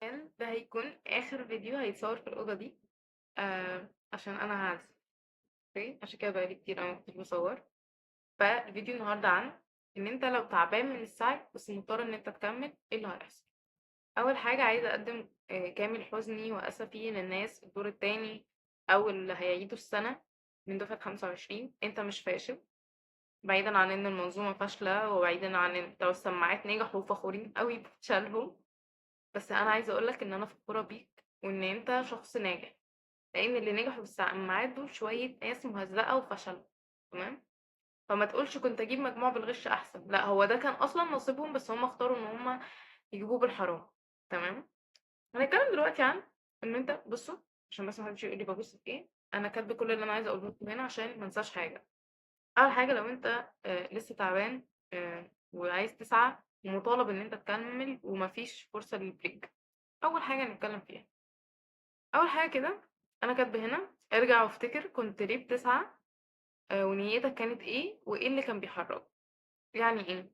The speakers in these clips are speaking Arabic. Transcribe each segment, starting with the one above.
ده هيكون آخر فيديو هيتصور في الأوضة دي عشان أنا هاعزل. اوكي، عشان كده بقالي كتير أوي مكنتش بصور. فالفيديو النهاردة عن إن أنت لو تعبان من السعي بس مضطر إن أنت تكمل، إيه اللي هيحصل؟ أول حاجة عايزة أقدم كامل حزني وأسفي للناس الدور التاني أو اللي هيعيدوا السنة من دفعة 25. أنت مش فاشل، بعيدا عن إن المنظومة فاشلة وبعيدا عن إن بتوع السماعات نجحوا وفخورين أوي بفشلهم. بس أنا عايزة أقولك إن أنا فخورة بيك وإن أنت شخص ناجح، لأن اللي نجحوا بالسماعات دول شوية ناس مهزأة وفشلوا. تمام. فما تقولش كنت أجيب مجموع بالغش أحسن، لا، هو ده كان أصلا نصيبهم بس هم اختاروا إن هم يجيبوه بالحرام. تمام. هنتكلم دلوقتي عن إن أنت بصوا، عشان بس محدش يقول لي ببص في إيه. أنا كاتبة كل اللي أنا عايزة أقوله لكم هنا عشان منساش حاجة. أول حاجة، لو أنت لسه تعبان وعايز تسعى ومطالب إن أنت تكمل ومفيش فرصة للبريك، أول حاجة نتكلم فيها. أول حاجة كده، أنا كاتبة هنا ارجع وافتكر كنت ليه بتسعى، ونيتك كانت إيه وإيه اللي كان بيحركك. يعني إيه؟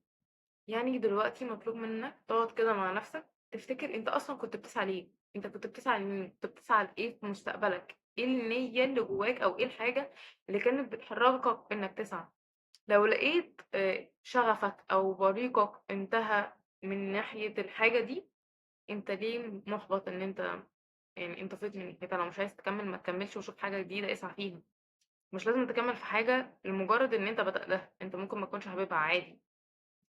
يعني دلوقتي مطلوب منك تقعد كده مع نفسك تفتكر أنت أصلا كنت بتسعى ليه. أنت كنت بتسعى لمين؟ كنت بتسعى لإيه في مستقبلك؟ إيه النية اللي جواك أو إيه الحاجة اللي كانت بتحركك إنك تسعى؟ لو لقيت شغفك أو بريقك انتهى من ناحية الحاجة دي، أنت ليه محبط إن أنت يعني انطفيت من ناحيتها؟ لو مش عايز تكمل ما تكملش وشوف حاجة جديدة اسعى فيها. مش لازم تكمل في حاجة لمجرد ان انت بدأتها، انت ممكن ما تكونش حاببها عادي.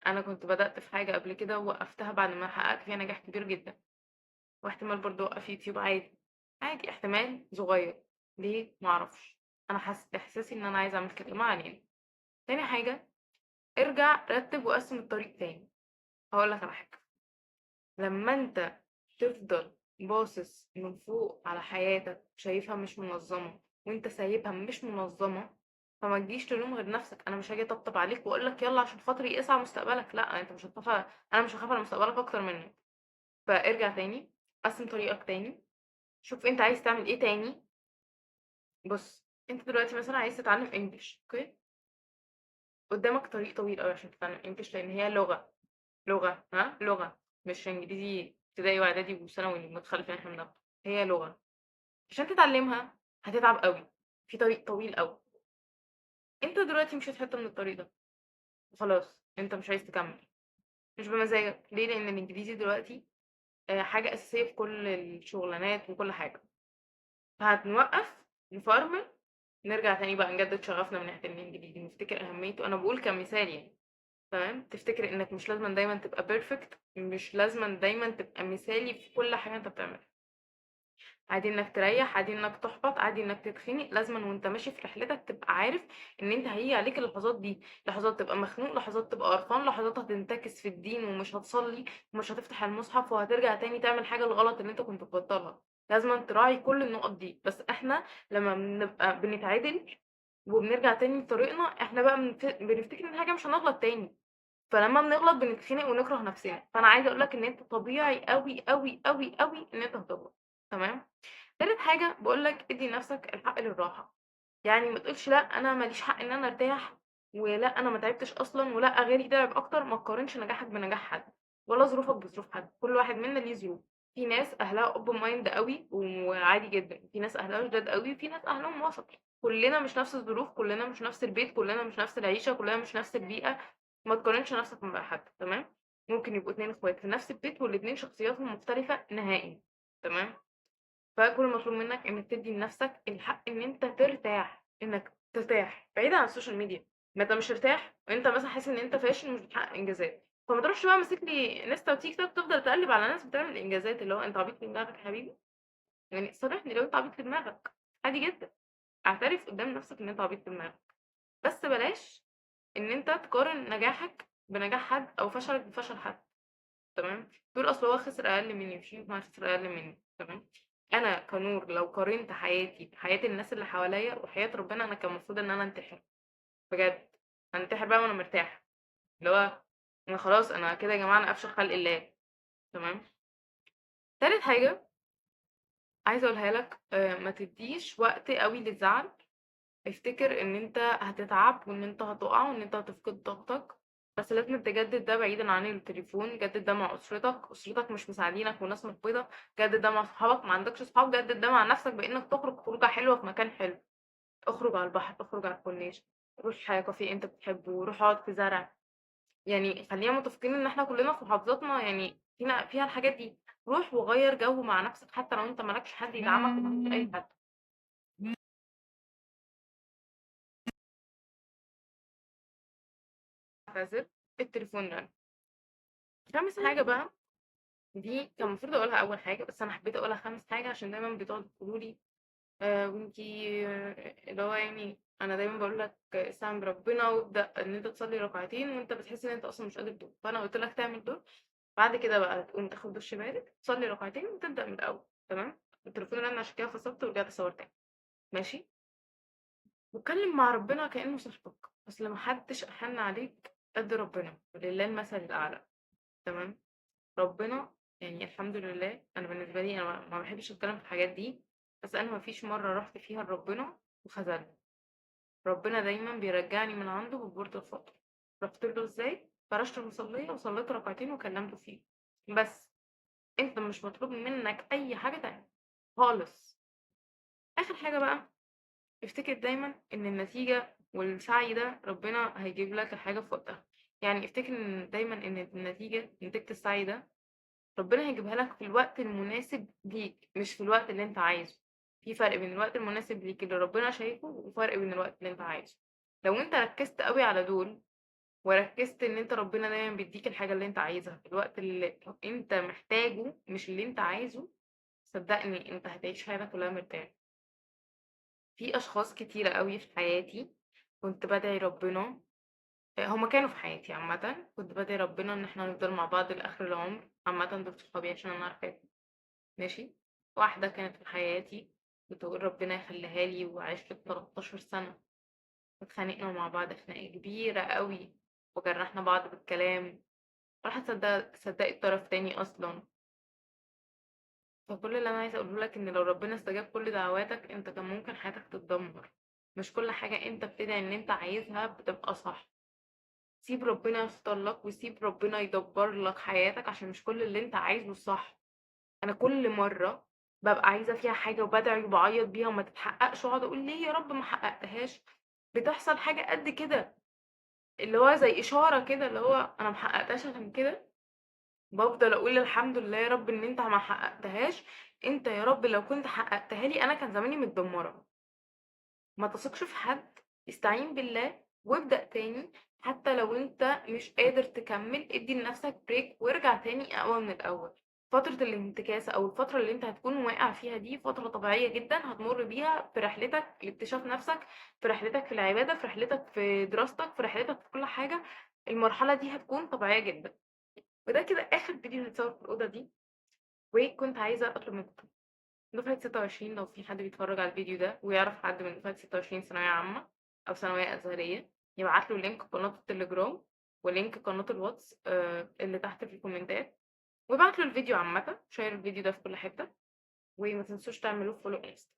انا كنت بدأت في حاجة قبل كده ووقفتها بعد ما حققت فيها نجاح كبير جدا، واحتمال برضه اوقف يوتيوب عادي. عادي، احتمال صغير. ليه؟ معرفش. انا احساسي ان انا عايزة اعمل كده، ما علينا. تاني حاجة، ارجع رتب وقسم الطريق تاني. هقولك على حاجة. لما انت تفضل باصص من فوق على حياتك شايفها مش منظمة وانت سايبها مش منظمة، فما تجيش تلوم غير نفسك. انا مش هاجي اطبطب عليك واقول لك يلا عشان خاطري اسعى مستقبلك، لا، انت مش هتخاف. انا مش هخاف على مستقبلك اكتر منك. فارجع تاني، قسم طريقك تاني، شوف انت عايز تعمل ايه تاني. بص، انت دلوقتي مثلا عايز تتعلم انجليش، اوكي؟ قدامك طريق طويل قوي عشان تتعلم انجليش لان هي لغة. لغة، مش انجليزي ابتدائي واعدادي وثانوي المتخلف اللي احنا بناخده. هي لغة، عشان تتعلمها هتتعب قوي، في طريق طويل قوي. انت دلوقتي مشيت حتة من الطريق ده وخلاص انت مش عايز تكمل، مش بمزاجك. ليه؟ لان الانجليزي دلوقتي حاجة اساسية في كل الشغلانات وكل حاجة. فهنوقف، نفرمل، نرجع تاني بقى نجدد شغفنا من ناحية الانجليزي، نفتكر اهميته. انا بقول كمثال يعني. تمام. تفتكر انك مش لازم دايما تبقى بيرفكت، مش لازم دايما تبقى مثالي في كل حاجة انت بتعملها. عادي انك تريح، عادي انك تحبط، عادي انك تتخنق. لازما وانت ماشي في رحلتك تبقى عارف ان انت هيجي عليك اللحظات دي، لحظات تبقى مخنوق، لحظات تبقى قرفان، لحظات هتنتكس في الدين ومش هتصلي ومش هتفتح المصحف وهترجع تاني تعمل حاجة الغلط اللي انت كنت تبطلها. لازما تراعي كل النقط دي. بس احنا لما بنبقى بنتعدل وبنرجع تاني لطريقنا، احنا بقى بنفتكر ان حاجة مش هنغلط تاني. فلما بنغلط بنتخنق ونكره نفسنا. فانا عايزه اقول لك ان انت طبيعي قوي قوي قوي قوي ان انت هتغلط. تمام. تالت حاجة بقولك ادي لنفسك الحق للراحة. يعني ما تقولش لا انا ماليش حق ان انا ارتاح، ولا انا ما تعبتش اصلا، ولا غيري تعب اكتر. ما تقارنش نجاحك بنجاح حد ولا ظروفك بظروف حد. كل واحد منا ليه ظروف. في ناس اهلها اوبن مايند قوي وعادي جدا، في ناس اهلها شداد قوي، وفي ناس اهلهم وسط. كلنا مش نفس الظروف، كلنا مش نفس البيت، كلنا مش نفس العيشة، كلنا مش نفس البيئة. ما تقارنش نفسك مع حد. تمام. ممكن يبقوا اتنين اخوات في نفس البيت والاتنين شخصياتهم مختلفة نهائي. تمام. فكل المطلوب منك انك تدي لنفسك الحق ان انت ترتاح، انك ترتاح بعيدا عن السوشيال ميديا. ما انت مش مرتاح وانت مثلا حاسس ان انت فاشل ومش بتحقق انجازات، فما تروحش بقى ماسك لي انستا وتيك توك تفضل تقلب على ناس بتعمل انجازات. اللي هو انت عبيط في دماغك يا حبيبي؟ يعني صرحني لو انت عبيط في دماغك. عادي جدا، اعترف قدام نفسك ان انت عبيط في دماغك. بس بلاش ان انت تقارن نجاحك بنجاح حد او فشلك بفشل حد. تمام. تقول اصل هو خسر اقل مني، مش ينفع خسر اقل مني. تمام. انا كنور لو قارنت حياتي بحياة الناس اللي حواليا وحياة ربنا، انا كان المفروض ان انا انتحر. بجد، انتحر بقى وانا مرتاحه. اللي هو انا خلاص، انا كده يا جماعه انا افشل خلق الله. تمام. تالت حاجه عايزه اقولها لك، ما تديش وقت قوي للزعل. افتكر ان انت هتتعب وان انت هتقع وان انت هتفقد طاقتك. بس لازم تجدد ده بعيدا عن التليفون، جدد ده مع أسرتك مش مساعدينك وناس محبطة، جدد ده مع صحابك، ما عندكش صحاب جدد ده مع نفسك بإنك تخرج خروجة حلوة في مكان حلو، اخرج على البحر، اخرج على الكورنيش، روح كافيه انت بتحبه، روح اقعد في زرع. يعني خلينا متفقين ان احنا كلنا في محافظاتنا يعني فيها الحاجات دي. روح وغير جو مع نفسك حتى لو انت مالكش حد يدعمك ومالكش اي حد. اعتذر، التليفون رن. خامس حاجة بقى، دي كان المفروض اقولها اول حاجة بس انا حبيت اقولها خامس حاجة عشان دايما بتقعدوا تقولوا لي وانتي اللي هو يعني انا دايما بقول لك استعن بربنا وابدا ان انت تصلي ركعتين وانت بتحس ان انت اصلا مش قادر تقوم، فانا قلت لك تعمل دول. بعد كده بقى تقوم تاخد دش بارد، تصلي ركعتين وتبدا من الاول. تمام. التليفون رن عشان كده فصلت ورجعت صور تاني. ماشي. واتكلم مع ربنا كانه صاحبك، اصل محدش احن عليك قد ربنا ولله المثل الاعلى. تمام. ربنا يعني الحمد لله، انا بالنسبه لي انا ما بحبش اتكلم في الحاجات دي، بس انا ما فيش مره رحت فيها لربنا وخذلني. ربنا دايما بيرجعني من عنده ببرد الفضل. رحت له ازاي؟ فرشت المصلية وصليت ركعتين وكلمته فيه. بس انت مش مطلوب منك اي حاجة تانية خالص. اخر حاجة بقى، افتكر دايما ان النتيجة والسعي ده ربنا هيجيب لك الحاجة في وقتها. يعني افتكر ان دايما ان النتيجة، نتيجة السعي ده ربنا هيجيبها لك في الوقت المناسب ليك مش في الوقت اللي انت عايزه. في فرق بين الوقت المناسب ليك اللي ربنا شايفه وفرق بين الوقت اللي انت عايزه. لو انت ركزت قوي على دول وركزت ان انت ربنا دايما بيديك الحاجة اللي انت عايزها في الوقت اللي انت محتاجه مش اللي انت عايزه، صدقني انت هتعيش حياتك كلها مرتاح. في اشخاص كتيرة قوي في حياتي كنت بدعي ربنا، هما كانوا في حياتي عامة، كنت بدعي ربنا ان احنا نفضل مع بعض لاخر العمر. عامة دول صحابي عشان انا عارفاهم. ماشي. واحدة كانت في حياتي بتقول ربنا يخليها لي وعشت 13 سنة، اتخانقنا مع بعض خناقة كبيرة قوي وجرحنا بعض بالكلام، راحت صدقت طرف تاني اصلا. فكل اللي انا عايزه اقوله لك ان لو ربنا استجاب كل دعواتك انت كان ممكن حياتك تتدمر. مش كل حاجه انت بتدعي ان انت عايزها بتبقى صح. سيب ربنا يختار لك وسيب ربنا يدبر لك حياتك عشان مش كل اللي انت عايزه صح. انا كل مره ببقى عايزه فيها حاجه وبدعي وبعيط بيها وما تتحققش واقعد اقول ليه يا رب ما حققتهاش، بتحصل حاجه قد كده اللي هو زي اشاره كده اللي هو انا ما حققتهاش عشان كده. بافضل اقول الحمد لله يا رب ان انت ما حققتهاش، انت يا رب لو كنت حققتها لي انا كان زماني متدمره. ما تثقش في حد، استعين بالله وابدأ تاني. حتى لو انت مش قادر تكمل ادي لنفسك بريك وارجع تاني اقوى من الاول. فترة الانتكاسة او الفترة اللي انت هتكون واقع فيها دي فترة طبيعية جدا هتمر بيها في رحلتك لاكتشاف نفسك، في رحلتك في العبادة، في رحلتك في دراستك، في رحلتك في كل حاجة. المرحلة دي هتكون طبيعية جدا. وده كده اخر فيديو هيتصور في الاوضه دي. وكنت عايزه اطلب منكم دفعه 26 لو في حد بيتفرج على الفيديو ده ويعرف حد من دفعه 26 ثانويه عامه او ثانويه ازهريه، يبعت له لينك قناه التليجرام ولينك قناه الواتس اللي تحت في الكومنتات، ويبعت له الفيديو عامه، شير الفيديو ده في كل حته. وما تنسوش تعملوا فولو انستا.